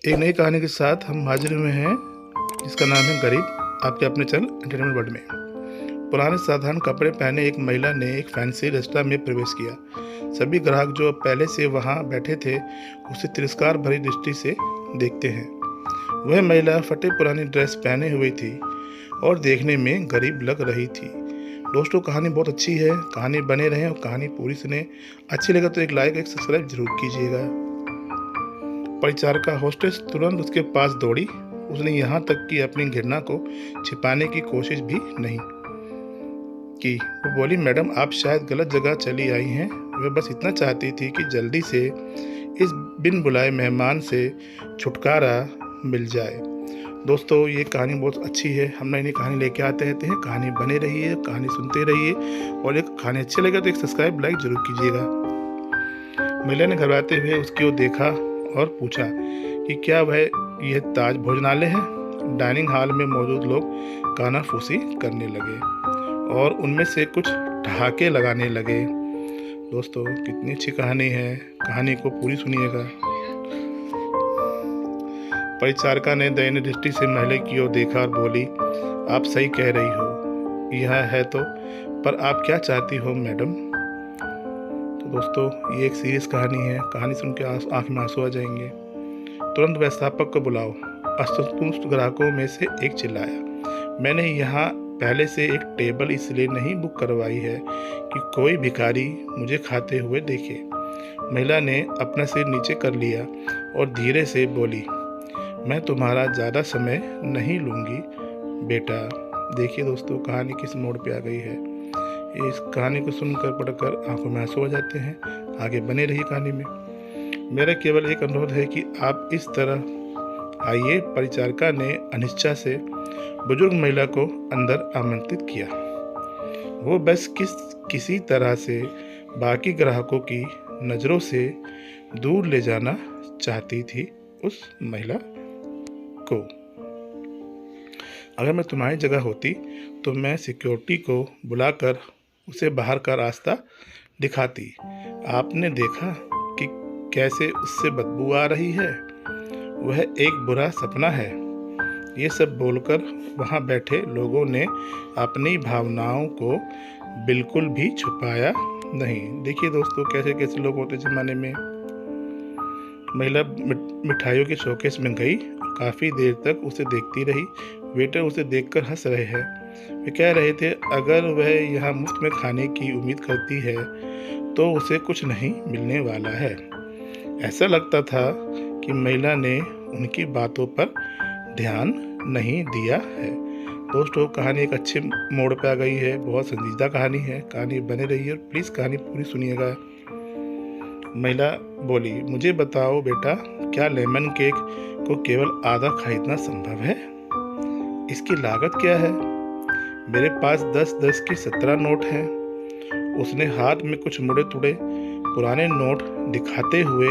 एक नई कहानी के साथ हम हाजिर हुए हैं जिसका नाम है गरीब, आपके अपने चैनल एंटरटेनमेंट वर्ल्ड में। पुराने साधारण कपड़े पहने एक महिला ने एक फैंसी रेस्टोरेंट में प्रवेश किया। सभी ग्राहक जो पहले से वहां बैठे थे उसे तिरस्कार भरी दृष्टि से देखते हैं। वह महिला फटे पुरानी ड्रेस पहने हुई थी और देखने में गरीब लग रही थी। दोस्तों, कहानी बहुत अच्छी है, कहानी बने रहें और कहानी पूरी सुने। अच्छी लगे तो एक लाइक एक सब्सक्राइब जरूर कीजिएगा। परिचारिका होस्टेस तुरंत उसके पास दौड़ी। उसने यहाँ तक कि अपनी घृणा को छिपाने की कोशिश भी नहीं की। वो बोली, मैडम आप शायद गलत जगह चली आई हैं। वह बस इतना चाहती थी कि जल्दी से इस बिन बुलाए मेहमान से छुटकारा मिल जाए। दोस्तों, ये कहानी बहुत अच्छी है। हम नई नई कहानी लेके आते रहते हैं। कहानी बने रहिए, कहानी सुनते रहिए और एक कहानी अच्छी लगे तो एक सब्सक्राइब लाइक जरूर कीजिएगा। महिला ने घबराते हुए उसकी ओर देखा और पूछा कि क्या वह यह ताज भोजनालय है। डाइनिंग हॉल में मौजूद लोग कानाफूसी करने लगे और उनमें से कुछ ठहाके लगाने लगे। दोस्तों, कितनी अच्छी कहानी है, कहानी को पूरी सुनिएगा। परिचारिका ने दयनीय दृष्टि से महिला की ओर देखा और बोली, आप सही कह रही हो, यह है तो, पर आप क्या चाहती हो मैडम? तो दोस्तों, ये एक सीरियस कहानी है। कहानी सुन के आँख में आंसू आ जाएंगे। तुरंत व्यवस्थापक को बुलाओ, असंतुष्ट ग्राहकों में से एक चिल्लाया। मैंने यहाँ पहले से एक टेबल इसलिए नहीं बुक करवाई है कि कोई भिखारी मुझे खाते हुए देखे। महिला ने अपना सिर नीचे कर लिया और धीरे से बोली, मैं तुम्हारा ज़्यादा समय नहीं लूँगी बेटा। देखिए दोस्तों, कहानी किस मोड़ पे आ गई है। इस कहानी को सुनकर पढ़कर आंखों में आंसू आ जाते हैं। आगे बने रहिए कहानी में। मेरा केवल एक अनुरोध है कि आप इस तरह आइए। परिचारिका ने अनिच्छा से बुजुर्ग महिला को अंदर आमंत्रित किया। वो बस किसी तरह से बाकी ग्राहकों की नज़रों से दूर ले जाना चाहती थी उस महिला को। अगर मैं तुम्हारी जगह होती तो मैं सिक्योरिटी को बुलाकर उसे बाहर का रास्ता दिखाती। आपने देखा कि कैसे उससे बदबू आ रही है। वह एक बुरा सपना है। ये सब बोलकर वहाँ बैठे लोगों ने अपनी भावनाओं को बिल्कुल भी छुपाया नहीं। देखिए दोस्तों, कैसे कैसे लोग होते ज़माने में। महिला मिठाइयों के शोकेस में गई। काफ़ी देर तक उसे देखती रही। वेटर उसे देखकर हंस रहे हैं। वे कह रहे थे, अगर वह यहाँ मुफ्त में खाने की उम्मीद करती है तो उसे कुछ नहीं मिलने वाला है। ऐसा लगता था कि महिला ने उनकी बातों पर ध्यान नहीं दिया है। दोस्तों, कहानी एक अच्छे मोड़ पे आ गई है। बहुत संजीदा कहानी है। कहानी बने रही है और प्लीज़ कहानी पूरी सुनिएगा। महिला बोली, मुझे बताओ बेटा, क्या लेमन केक को केवल आधा खरीदना संभव है? इसकी लागत क्या है? मेरे पास 10-10 की 17 नोट हैं। उसने हाथ में कुछ मुड़े तुड़े पुराने नोट दिखाते हुए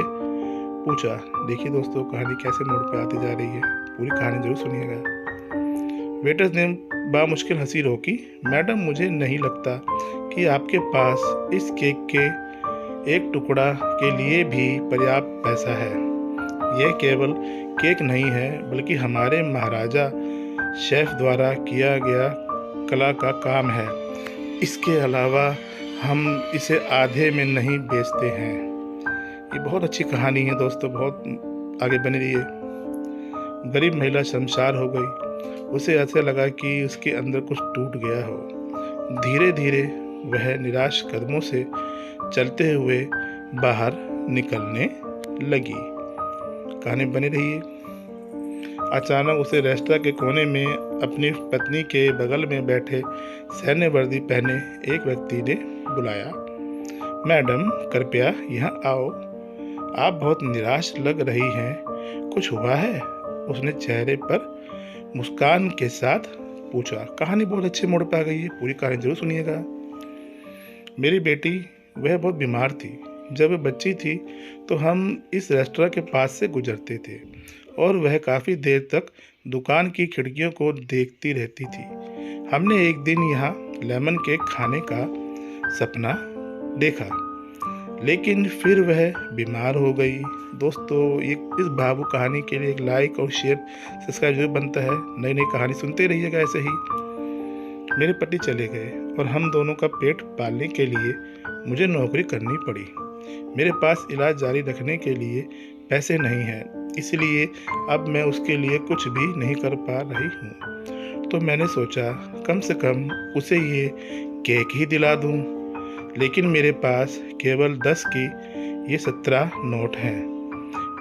पूछा। देखिए दोस्तों, कहानी कैसे मोड़ पे आती जा रही है। पूरी कहानी जरूर सुनिएगा। वेटर्स ने बामुश्किल हंसी रोकी। मैडम, मुझे नहीं लगता कि आपके पास इस केक के एक टुकड़ा के लिए भी पर्याप्त पैसा है। यह केवल केक नहीं है, बल्कि हमारे महाराजा शेफ द्वारा किया गया कला का काम है। इसके अलावा हम इसे आधे में नहीं बेचते हैं। ये बहुत अच्छी कहानी है दोस्तों, बहुत आगे बनी रही है। गरीब महिला शर्मसार हो गई। उसे ऐसा लगा कि उसके अंदर कुछ टूट गया हो। धीरे धीरे वह निराश कदमों से चलते हुए बाहर निकलने लगी। कहानी बनी रही है। अचानक उसे रेस्टोरेंट के कोने में अपनी पत्नी के बगल में बैठे सैन्य वर्दी पहने एक व्यक्ति ने बुलाया। मैडम, कृपया यहाँ आओ। आप बहुत निराश लग रही हैं। कुछ हुआ है? उसने चेहरे पर मुस्कान के साथ पूछा। कहानी बहुत अच्छे मोड़ पर आ गई है। पूरी कहानी जरूर सुनिएगा। मेरी बेटी, वह बहुत बीमार थी। जब वह बच्ची थी तो हम इस रेस्टोरेंट के पास से गुजरते थे और वह काफ़ी देर तक दुकान की खिड़कियों को देखती रहती थी। हमने एक दिन यहाँ लेमन केक खाने का सपना देखा। लेकिन फिर वह बीमार हो गई। दोस्तों, इस भावुक कहानी के लिए एक लाइक और शेयर सब्सक्राइब जरूर बनता है। नई नई कहानी सुनते रहिएगा ऐसे ही। मेरे पति चले गए और हम दोनों का पेट पालने के लिए मुझे नौकरी करनी पड़ी। मेरे पास इलाज जारी रखने के लिए पैसे नहीं हैं, इसलिए अब मैं उसके लिए कुछ भी नहीं कर पा रही हूँ। तो मैंने सोचा कम से कम उसे ये केक ही दिला दूँ, लेकिन मेरे पास केवल 10 की ये 17 नोट हैं।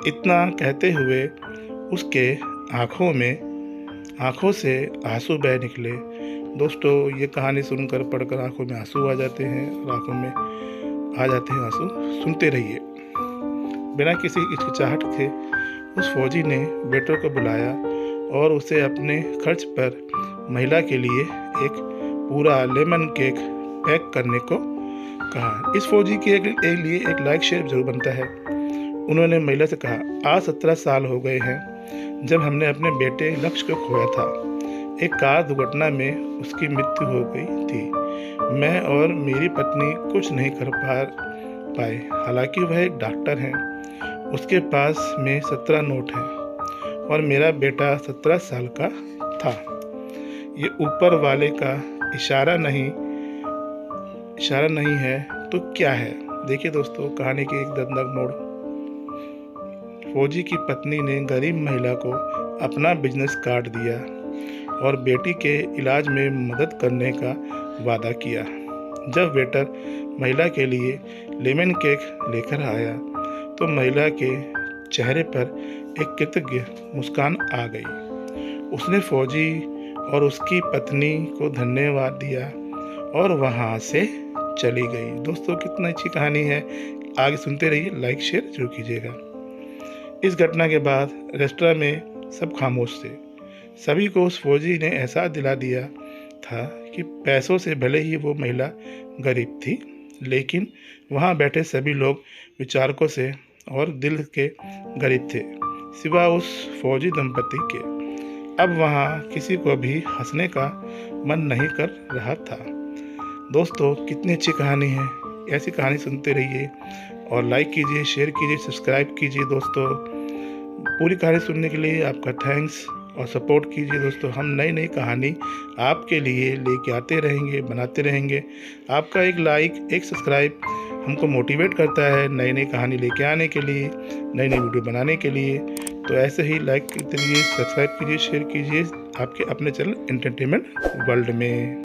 इतना कहते हुए उसके आँखों से आंसू बह निकले। दोस्तों, ये कहानी सुनकर पढ़कर आंखों में आंसू आ जाते हैं और आंखों में आ जाते हैं आंसू। सुनते रहिए। बिना किसी हिचकिचाहट के उस फौजी ने वेटर को बुलाया और उसे अपने खर्च पर महिला के लिए एक पूरा लेमन केक पैक करने को कहा। इस फौजी के लिए एक लाइक शेयर जरूर बनता है। उन्होंने महिला से कहा, आज 17 साल हो गए हैं जब हमने अपने बेटे लक्ष्य को खोया था। एक कार दुर्घटना में उसकी मृत्यु हो गई थी। मैं और मेरी पत्नी कुछ नहीं कर पाए। हालांकि वह एक डॉक्टर हैं। उसके पास में 17 नोट हैं और मेरा बेटा 17 साल का था। ये ऊपर वाले का इशारा नहीं है तो क्या है? देखिए दोस्तों, कहानी की एक दर्दनाक मोड़। फौजी की पत्नी ने गरीब महिला को अपना बिजनेस कार्ड दिया और बेटी के इलाज में मदद करने का वादा किया। जब वेटर महिला के लिए लेमन केक लेकर आया तो महिला के चेहरे पर एक कृतज्ञ मुस्कान आ गई। उसने फौजी और उसकी पत्नी को धन्यवाद दिया और वहां से चली गई। दोस्तों, कितना अच्छी कहानी है। आगे सुनते रहिए, लाइक शेयर जरूर कीजिएगा। इस घटना के बाद रेस्टोरेंट में सब खामोश थे। सभी को उस फौजी ने एहसास दिला दिया था कि पैसों से भले ही वो महिला गरीब थी, लेकिन वहाँ बैठे सभी लोग विचारकों से और दिल के गरीब थे, सिवा उस फौजी दंपति के। अब वहाँ किसी को भी हंसने का मन नहीं कर रहा था। दोस्तों, कितनी अच्छी कहानी है। ऐसी कहानी सुनते रहिए और लाइक कीजिए, शेयर कीजिए, सब्सक्राइब कीजिए। दोस्तों, पूरी कहानी सुनने के लिए आपका थैंक्स और सपोर्ट कीजिए। दोस्तों, हम नई कहानी आपके लिए लेके आते रहेंगे, बनाते रहेंगे। आपका एक लाइक, एक सब्सक्राइब हमको मोटिवेट करता है नई कहानी लेके आने के लिए, नई वीडियो बनाने के लिए। तो ऐसे ही लाइक करते रहिए, सब्सक्राइब कीजिए, शेयर कीजिए आपके अपने चैनल एंटरटेनमेंट वर्ल्ड में।